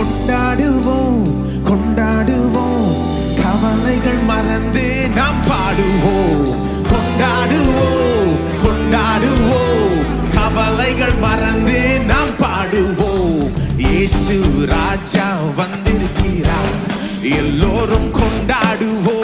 கொண்டாடுவோம் கொண்டாடுவோம், கவலைகள் மறந்து நாம் பாடுவோம். கொண்டாடுவோம் கொண்டாடுவோம், கவலைகள் மறந்து நாம் பாடுவோம். இயேசு ராஜா வந்திருக்கிறார், எல்லோரும் கொண்டாடுவோம்.